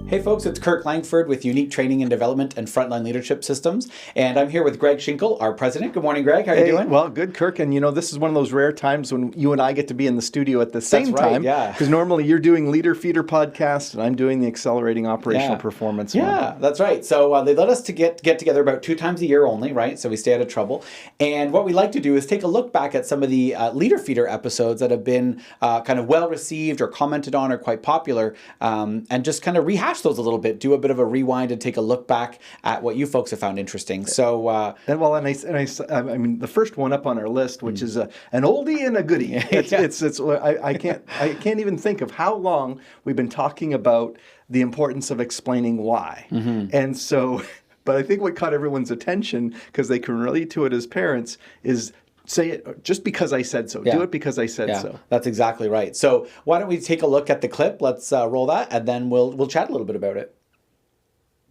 Hey folks, it's Kirk Langford with Unique Training and Development and Frontline Leadership Systems. And I'm here with Greg Schinkel, our president. Good morning, Greg. How are you doing? Well, good, Kirk. And this is one of those rare times when you and I get to be in the studio at the same time. Yeah. Because normally you're doing Leader Feeder podcast and I'm doing the Accelerating Operational Performance one. Yeah, that's right. So they let us to get together about 2 times a year only, right? So we stay out of trouble. And what we like to do is take a look back at some of the Leader Feeder episodes that have been kind of well received or commented on or quite popular, and just kind of rehash those a little bit, do a bit of a rewind and take a look back at what you folks have found interesting. So, I mean, the first one up on our list, which is an oldie and a goodie. I can't even think of how long we've been talking about the importance of explaining why. And so, but I think what caught everyone's attention, because they can relate to it as parents, is say it just because I said so. Do it because I said so. That's exactly right. So why don't we take a look at the clip? Let's roll that, and then we'll chat a little bit about it.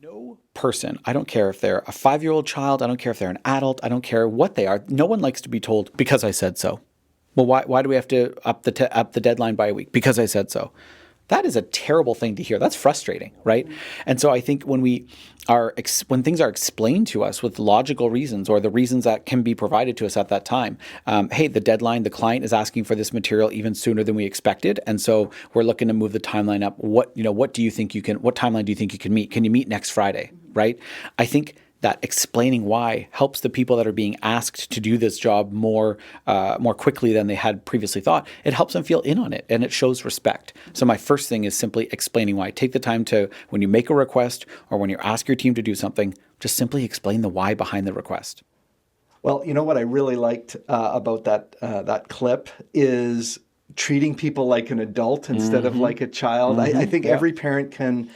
No person, I don't care if they're a 5-year-old child, I don't care if they're an adult, I don't care what they are. No one likes to be told, because I said so. Well, why do we have to up the deadline by a week? Because I said so. That is a terrible thing to hear. That's frustrating, right? And so I think when when things are explained to us with logical reasons or the reasons that can be provided to us at that time, hey, the deadline, the client is asking for this material even sooner than we expected, and so we're looking to move the timeline up. What timeline do you think you can meet? Can you meet next Friday, right? I think that explaining why helps the people that are being asked to do this job more quickly than they had previously thought. It helps them feel in on it, and it shows respect. So my first thing is simply explaining why. Take the time to, when you make a request or when you ask your team to do something, just simply explain the why behind the request. Well, what I really liked about that clip is treating people like an adult instead of like a child. I think every parent can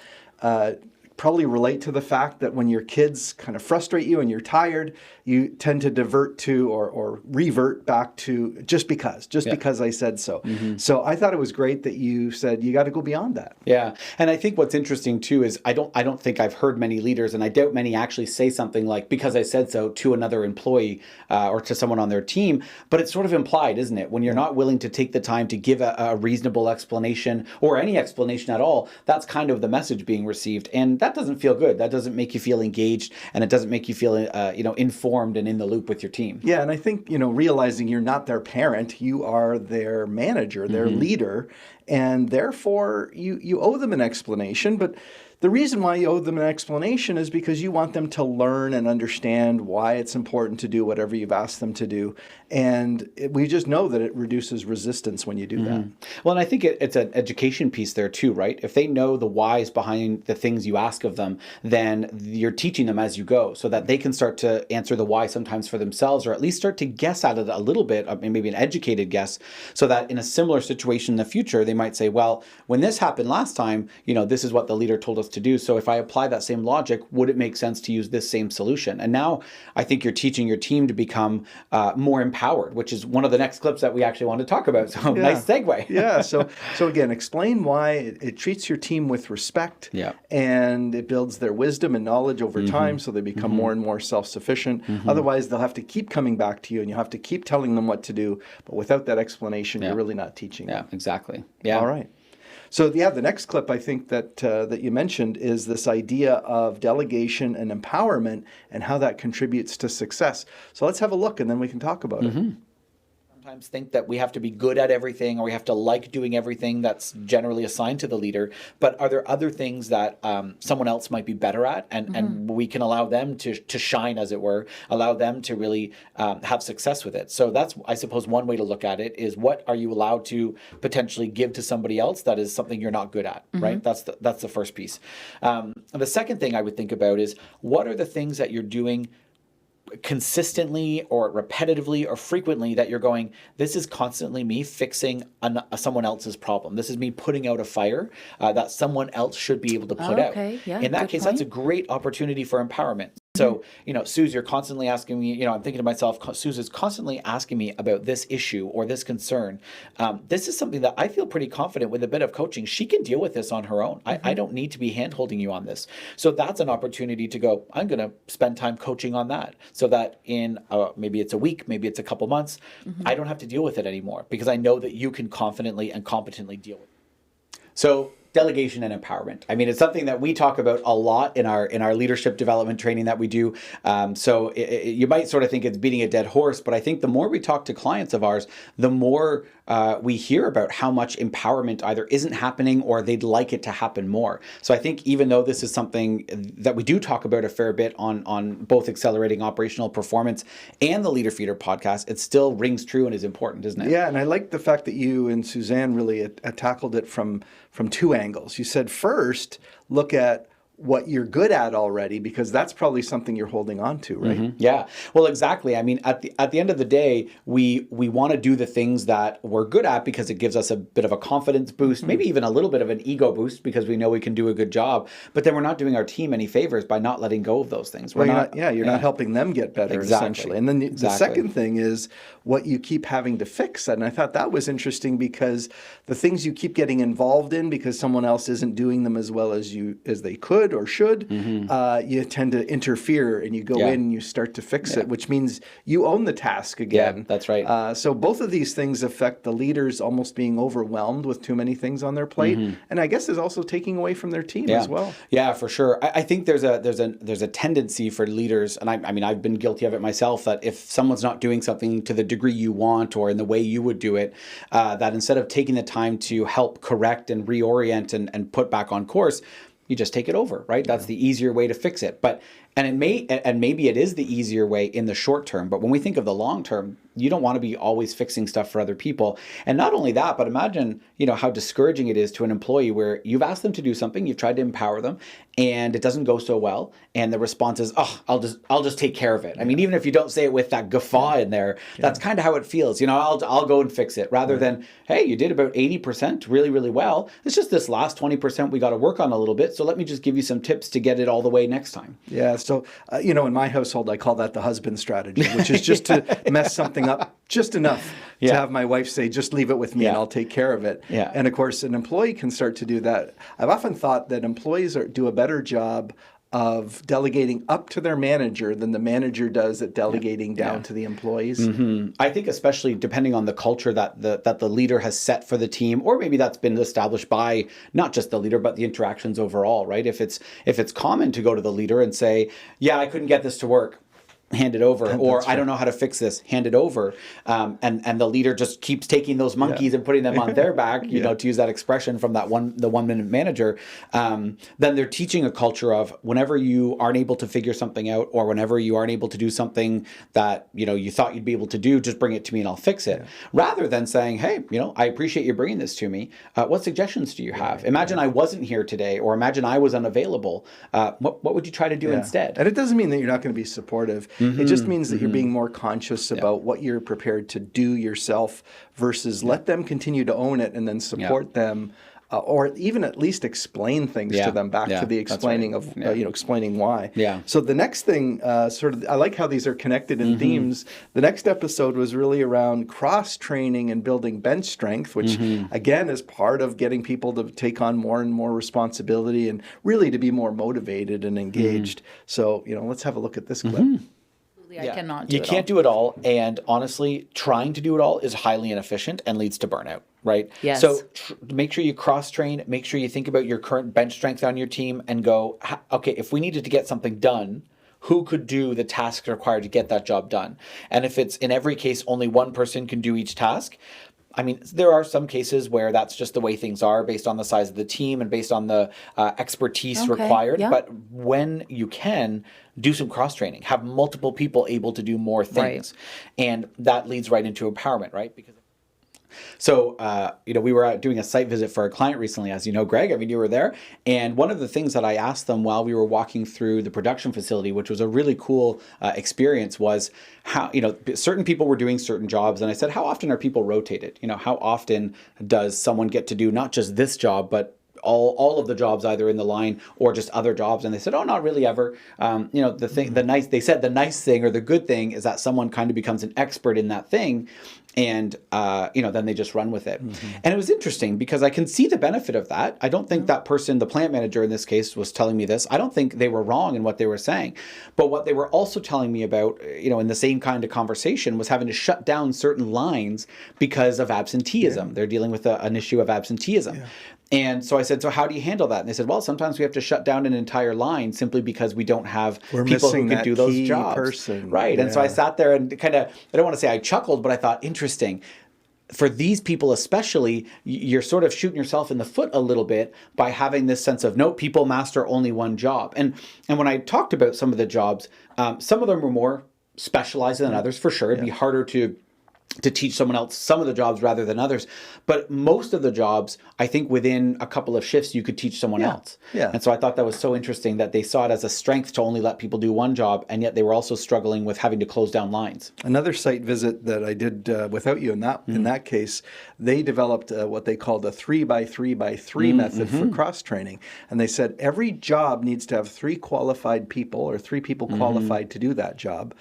probably relate to the fact that when your kids kind of frustrate you and you're tired, you tend to divert to or revert back to just because I said so. So I thought it was great that you said you got to go beyond that. Yeah, and I think what's interesting too is I don't think I've heard many leaders, and I doubt many actually say something like "because I said so" to another employee or to someone on their team. But it's sort of implied, isn't it? When you're not willing to take the time to give a reasonable explanation or any explanation at all, that's kind of the message being received, and that doesn't feel good. That doesn't make you feel engaged, and it doesn't make you feel informed and in the loop with your team. Yeah, and I think realizing you're not their parent, you are their manager, their leader, and therefore you owe them an explanation. But the reason why you owe them an explanation is because you want them to learn and understand why it's important to do whatever you've asked them to do. And we just know that it reduces resistance when you do that. Well, and I think it's an education piece there too, right? If they know the whys behind the things you ask of them, then you're teaching them as you go so that they can start to answer the why sometimes for themselves, or at least start to guess at it a little bit, maybe an educated guess, so that in a similar situation in the future, they might say, well, when this happened last time, this is what the leader told us to do. So if I apply that same logic, would it make sense to use this same solution? And now I think you're teaching your team to become more empowered, which is one of the next clips that we actually want to talk about. So nice segue. Yeah. So again, explain why it treats your team with respect, and it builds their wisdom and knowledge over time, so they become more and more self-sufficient. Otherwise, they'll have to keep coming back to you, and you have to keep telling them what to do. But without that explanation, you're really not teaching them. Yeah, exactly. Yeah. All right. So the next clip I think that you mentioned is this idea of delegation and empowerment and how that contributes to success. So let's have a look, and then we can talk about it. Sometimes think that we have to be good at everything, or we have to like doing everything that's generally assigned to the leader. But are there other things that someone else might be better at, and we can allow them to shine, as it were, allow them to really have success with it? So that's, I suppose, one way to look at it is, what are you allowed to potentially give to somebody else that is something you're not good at, right? That's the first piece. The second thing I would think about is, what are the things that you're doing consistently or repetitively or frequently that you're going, this is constantly me fixing someone else's problem. This is me putting out a fire that someone else should be able to put out. Yeah, in that case, that's a great opportunity for empowerment. So, Suze, you're constantly asking me, I'm thinking to myself, Suze is constantly asking me about this issue or this concern. This is something that I feel pretty confident with a bit of coaching. She can deal with this on her own. I don't need to be hand-holding you on this. So that's an opportunity to go, I'm going to spend time coaching on that, so that in maybe it's a week, maybe it's a couple months, I don't have to deal with it anymore, because I know that you can confidently and competently deal with it. So delegation and empowerment. I mean, it's something that we talk about a lot in our leadership development training that we do. So you might sort of think it's beating a dead horse, but I think the more we talk to clients of ours, the more we hear about how much empowerment either isn't happening or they'd like it to happen more. So I think even though this is something that we do talk about a fair bit on both accelerating operational performance and the Leader Feeder podcast, it still rings true and is important, isn't it? Yeah, and I like the fact that you and Suzanne really tackled it from two angles. You said first, look at what you're good at already, because that's probably something you're holding on to, right? Mm-hmm. Yeah. Well, exactly. I mean, at the end of the day, we want to do the things that we're good at because it gives us a bit of a confidence boost, maybe even a little bit of an ego boost because we know we can do a good job. But then we're not doing our team any favors by not letting go of those things. You're not helping them get better, essentially. And then the second thing is what you keep having to fix. And I thought that was interesting because the things you keep getting involved in because someone else isn't doing them as well as they could or should, you tend to interfere and you go in and you start to fix it, which means you own the task again. Yeah, that's right. So both of these things affect the leaders almost being overwhelmed with too many things on their plate, and I guess is also taking away from their team as well. Yeah, for sure. I think there's a tendency for leaders, and I mean I've been guilty of it myself, that if someone's not doing something to the degree you want or in the way you would do it, that instead of taking the time to help correct and reorient and put back on course, you just take it over, right? That's the easier way to fix it. And maybe it is the easier way in the short term, but when we think of the long term, you don't want to be always fixing stuff for other people. And not only that, but imagine, how discouraging it is to an employee where you've asked them to do something, you've tried to empower them, and it doesn't go so well, and the response is, "Oh, I'll just take care of it." I mean, even if you don't say it with that guffaw in there, that's kind of how it feels. I'll go and fix it, rather than, "Hey, you did about 80% really, really well. It's just this last 20% we got to work on a little bit. So let me just give you some tips to get it all the way next time." Yeah. So, in my household, I call that the husband strategy, which is just to mess something up just enough to have my wife say, "Just leave it with me and I'll take care of it." Yeah. And of course, an employee can start to do that. I've often thought that employees do a better job of delegating up to their manager than the manager does at delegating down to the employees. I think especially depending on the culture that the leader has set for the team, or maybe that's been established by not just the leader, but the interactions overall, right? If it's common to go to the leader and say, "Yeah, I couldn't get this to work," hand it over, or "I don't know how to fix this," hand it over, and the leader just keeps taking those monkeys and putting them on their back, to use that expression from the 1 minute manager, then they're teaching a culture of whenever you aren't able to figure something out, or whenever you aren't able to do something that you thought you'd be able to do, just bring it to me and I'll fix it, rather than saying, "Hey, I appreciate you bringing this to me. What suggestions do you have? Imagine I wasn't here today, or imagine I was unavailable. What would you try to do instead?" And it doesn't mean that you're not going to be supportive. It just means that you're being more conscious about what you're prepared to do yourself versus let them continue to own it and then support them, or even at least explain things to them, back to the explaining of, explaining why. Yeah. So the next thing, I like how these are connected in themes. The next episode was really around cross-training and building bench strength, which again is part of getting people to take on more and more responsibility and really to be more motivated and engaged. So, let's have a look at this clip. I cannot do You can't do it all, and honestly, trying to do it all is highly inefficient and leads to burnout, right? Yes. So make sure you cross-train, make sure you think about your current bench strength on your team and go, okay, if we needed to get something done, who could do the tasks required to get that job done? And if it's in every case only one person can do each task, I mean, there are some cases where that's just the way things are based on the size of the team and based on the expertise required. Yeah. But when you can, do some cross-training. Have multiple people able to do more things. Right. And that leads right into empowerment, right? So, we were doing a site visit for a client recently, as you know, Greg. I mean, you were there. And one of the things that I asked them while we were walking through the production facility, which was a really cool experience, was how, certain people were doing certain jobs. And I said, how often are people rotated? How often does someone get to do not just this job, but all of the jobs either in the line or just other jobs? And they said, "Oh, not really ever." They said the nice thing or the good thing is that someone kind of becomes an expert in that thing, and then they just run with it. And it was interesting because I can see the benefit of that. I don't think that person, the plant manager in this case, was telling me this. I don't think they were wrong in what they were saying. But what they were also telling me about, in the same kind of conversation, was having to shut down certain lines because of absenteeism. They're dealing with an issue of absenteeism. And so I said, so how do you handle that? And they said, well, sometimes we have to shut down an entire line simply because we don't have We're people who missing can that do those key jobs. person. Right. And so I Yeah. sat there and kind of, I don't want to say I chuckled, but I thought, interesting. For these people especially, you're sort of shooting yourself in the foot a little bit by having this sense of, no, people master only one job. And when I talked about some of the jobs, some of them were more specialized than others, for sure. It'd be harder to teach someone else some of the jobs rather than others. But most of the jobs, I think within a couple of shifts, you could teach someone else. Yeah. And so I thought that was so interesting that they saw it as a strength to only let people do one job, and yet they were also struggling with having to close down lines. Another site visit that I did without you in that case, they developed what they called a 3x3x3 method for cross training, and they said every job needs to have 3 qualified people or 3 people qualified to do that job.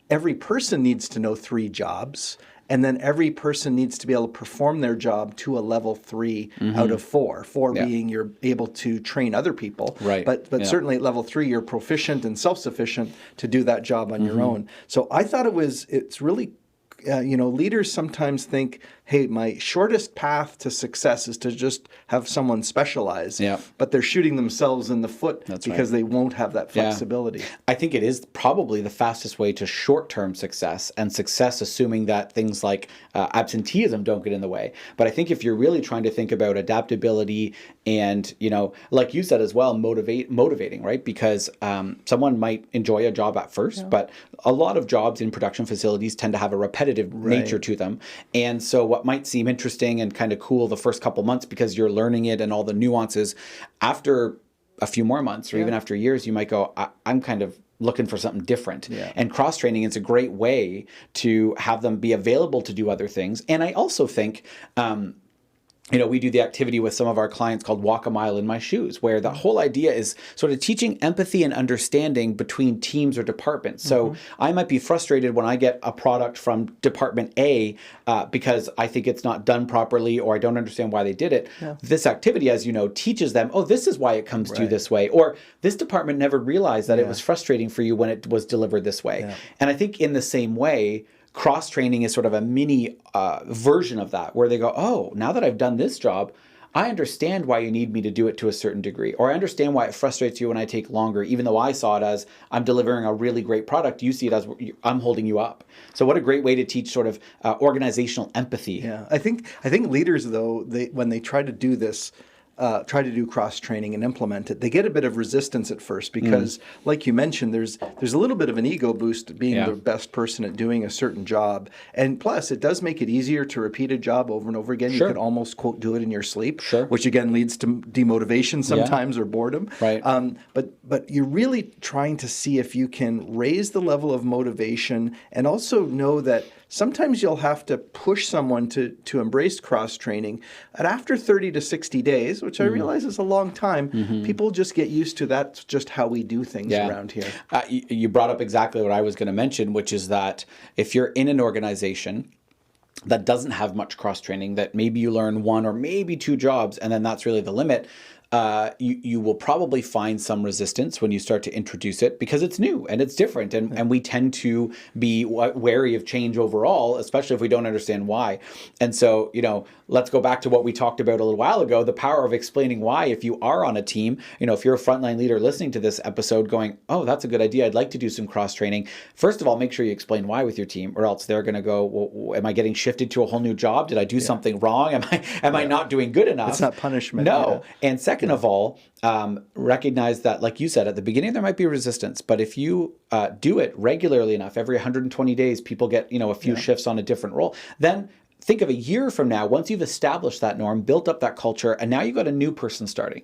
Every person needs to know 3 jobs. And then every person needs to be able to perform their job to a level 3 out of 4. 4 being you're able to train other people. Right. But certainly at level 3, you're proficient and self-sufficient to do that job on your own. So I thought it's really, leaders sometimes think, hey, my shortest path to success is to just have someone specialize. Yeah. But they're shooting themselves in the foot because right. they won't have that flexibility. I think it is probably the fastest way to short-term success, and success assuming that things like absenteeism don't get in the way. But I think if you're really trying to think about adaptability and, like you said as well, motivating, right? Because someone might enjoy a job at first, but a lot of jobs in production facilities tend to have a repetitive nature to them. And so what might seem interesting and kind of cool the first couple months because you're learning it and all the nuances, after a few more months or even after years, you might go, I'm kind of looking for something different. And cross-training is a great way to have them be available to do other things. And I also think, we do the activity with some of our clients called Walk a Mile in My Shoes, where the whole idea is sort of teaching empathy and understanding between teams or departments. So I might be frustrated when I get a product from Department A because I think it's not done properly or I don't understand why they did it. This activity, as you know, teaches them, oh, this is why it comes to you this way. Or this department never realized that it was frustrating for you when it was delivered this way. And I think in the same way, cross-training is sort of a mini version of that, where they go, oh, now that I've done this job, I understand why you need me to do it to a certain degree, or I understand why it frustrates you when I take longer, even though I saw it as I'm delivering a really great product. You see it as I'm holding you up. So what a great way to teach sort of organizational empathy. Yeah, I think leaders, though, when they try to do this, try to do cross-training and implement it, they get a bit of resistance at first because, like you mentioned, there's a little bit of an ego boost being the best person at doing a certain job. And plus, it does make it easier to repeat a job over and over again. You could almost, quote, do it in your sleep, which again leads to demotivation sometimes or boredom. Right. But you're really trying to see if you can raise the level of motivation and also know that sometimes you'll have to push someone to embrace cross-training. And after 30 to 60 days, which I realize is a long time, people just get used to that's just how we do things around here. You brought up exactly what I was going to mention, which is that if you're in an organization that doesn't have much cross-training, that maybe you learn 1 or maybe 2 jobs, and then that's really the limit, you will probably find some resistance when you start to introduce it because it's new and it's different. And we tend to be wary of change overall, especially if we don't understand why. And so, let's go back to what we talked about a little while ago, the power of explaining why. If you are on a team, if you're a frontline leader listening to this episode going, oh, that's a good idea, I'd like to do some cross training. First of all, make sure you explain why with your team, or else they're going to go, well, am I getting shifted to a whole new job? Did I do something wrong? Am I not doing good enough? It's not punishment. No. And second of all, recognize that, like you said, at the beginning, there might be resistance, but if you do it regularly enough, every 120 days, people get, a few shifts on a different role, then think of a year from now, once you've established that norm, built up that culture, and now you've got a new person starting.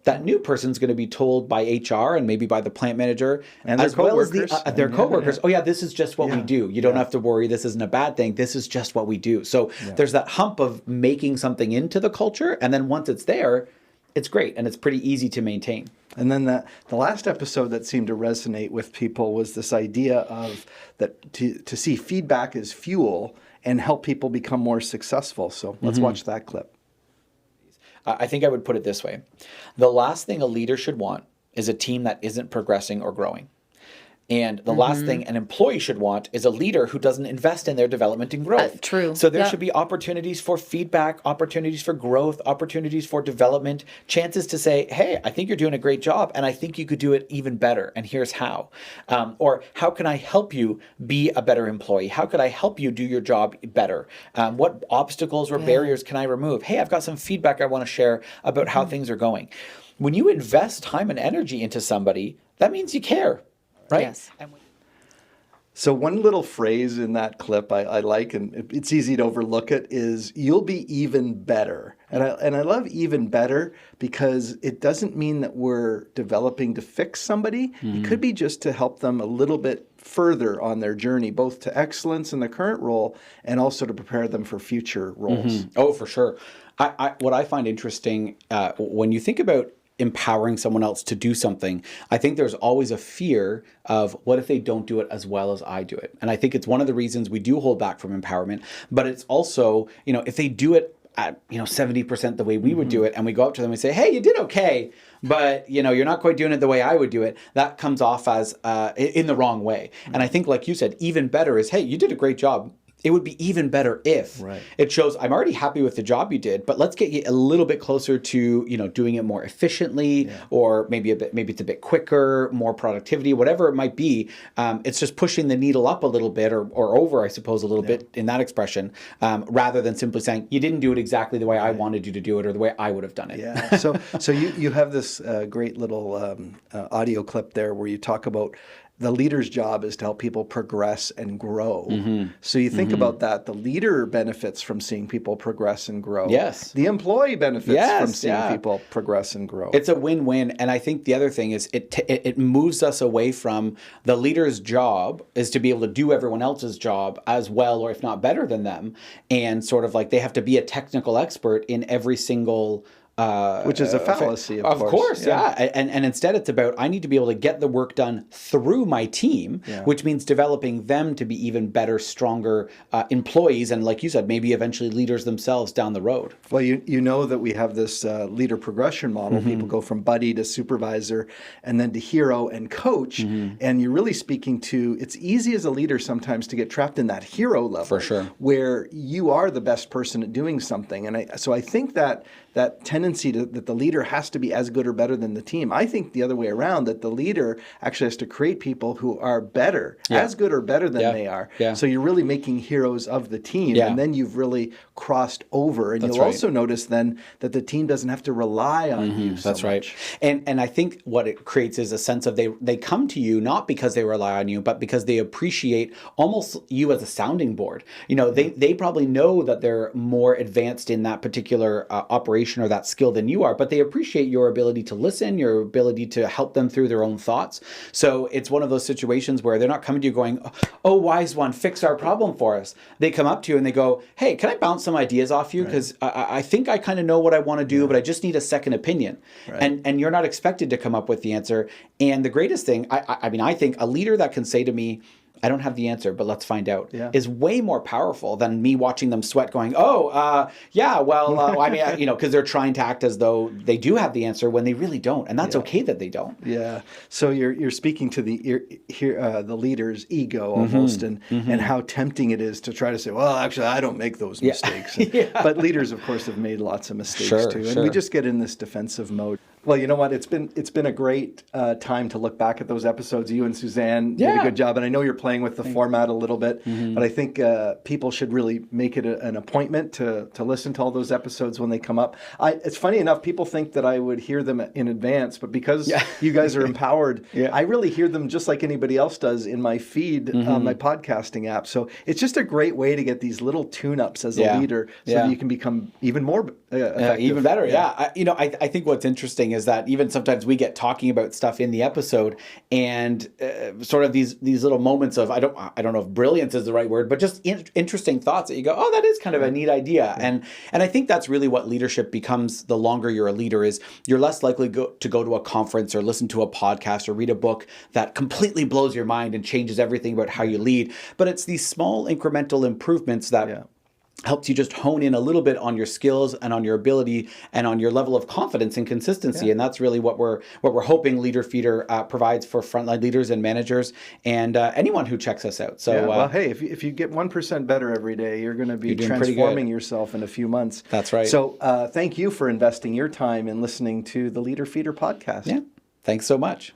That new person's going to be told by HR and maybe by the plant manager, and as well as their coworkers, oh yeah, this is just what we do. You don't have to worry. This isn't a bad thing. This is just what we do. So there's that hump of making something into the culture, and then once it's there, it's great, and it's pretty easy to maintain. And then the last episode that seemed to resonate with people was this idea of that to see feedback as fuel and help people become more successful. So let's watch that clip. I think I would put it this way. The last thing a leader should want is a team that isn't progressing or growing. And the last thing an employee should want is a leader who doesn't invest in their development and growth. True. So there Yeah. should be opportunities for feedback, opportunities for growth, opportunities for development, chances to say, hey, I think you're doing a great job and I think you could do it even better. And here's how. Or how can I help you be a better employee? How could I help you do your job better? What obstacles or barriers can I remove? Hey, I've got some feedback I want to share about how things are going. When you invest time and energy into somebody, that means you care, right? Yes. So one little phrase in that clip I like, and it's easy to overlook it, is "you'll be even better." And I love even better because it doesn't mean that we're developing to fix somebody. It could be just to help them a little bit further on their journey, both to excellence in the current role and also to prepare them for future roles. Oh, for sure. What I find interesting when you think about empowering someone else to do something, I think there's always a fear of what if they don't do it as well as I do it. And I think it's one of the reasons we do hold back from empowerment, but it's also, if they do it at 70% the way we would do it, and we go up to them and say, hey, you did okay, but you're not quite doing it the way I would do it, that comes off as in the wrong way. And I think, like you said, even better is, hey, you did a great job. It would be even better if it shows I'm already happy with the job you did, but let's get you a little bit closer to, doing it more efficiently, or maybe it's a bit quicker, more productivity, whatever it might be. It's just pushing the needle up a little bit or over, I suppose, a little bit in that expression, rather than simply saying you didn't do it exactly the way I wanted you to do it or the way I would have done it. Yeah. So you have this great little audio clip there where you talk about the leader's job is to help people progress and grow. So you think about that. The leader benefits from seeing people progress and grow. Yes. The employee benefits from seeing people progress and grow. It's a win-win. And I think the other thing is it moves us away from the leader's job is to be able to do everyone else's job as well, or if not better than them. And sort of like they have to be a technical expert in every single which is a fallacy, of course. And instead it's about, I need to be able to get the work done through my team, which means developing them to be even better, stronger employees. And like you said, maybe eventually leaders themselves down the road. Well, you know that we have this leader progression model. People go from buddy to supervisor and then to hero and coach. And you're really speaking to, it's easy as a leader sometimes to get trapped in that hero level. For sure. Where you are the best person at doing something. And so I think that tendency that the leader has to be as good or better than the team. I think the other way around, that the leader actually has to create people who are better, as good or better than they are. So you're really making heroes of the team, and then you've really crossed over. And you'll also notice then that the team doesn't have to rely on you so much. And I think what it creates is a sense of they come to you not because they rely on you, but because they appreciate almost you as a sounding board. They probably know that they're more advanced in that particular operation or that skill than you are, but they appreciate your ability to listen, your ability to help them through their own thoughts. So it's one of those situations where they're not coming to you going, oh, wise one, fix our problem for us. They come up to you and they go, hey, can I bounce some ideas off you? Because I think I kind of know what I want to do, but I just need a second opinion. And you're not expected to come up with the answer. And the greatest thing, I think a leader that can say to me, I don't have the answer, but let's find out, is way more powerful than me watching them sweat going, because they're trying to act as though they do have the answer when they really don't. And that's okay that they don't. Yeah. So you're speaking to the leader's ego almost, and how tempting it is to try to say, well, actually, I don't make those mistakes. But leaders, of course, have made lots of mistakes too. And we just get in this defensive mode. Well, you know what? It's been a great time to look back at those episodes. You and Suzanne did a good job, and I know you're playing with the format a little bit, but I think people should really make it an appointment to listen to all those episodes when they come up. It's funny enough, people think that I would hear them in advance, but because you guys are empowered, I really hear them just like anybody else does in my feed on my podcasting app. So it's just a great way to get these little tune-ups as a leader, so that you can become even more effective. Even better. I think what's interesting is that even sometimes we get talking about stuff in the episode, and sort of these little moments of I don't know if brilliance is the right word, but just interesting thoughts that you go, oh, that is kind of a neat idea. And I think that's really what leadership becomes the longer you're a leader, is you're less likely to go to a conference or listen to a podcast or read a book that completely blows your mind and changes everything about how you lead. But it's these small incremental improvements that helps you just hone in a little bit on your skills and on your ability and on your level of confidence and consistency. Yeah. And that's really what we're hoping Leader Feeder provides for frontline leaders and managers and anyone who checks us out. So, yeah, well, hey, if you get 1% better every day, you're going to be transforming yourself in a few months. That's right. So thank you for investing your time in listening to the Leader Feeder podcast. Yeah, thanks so much.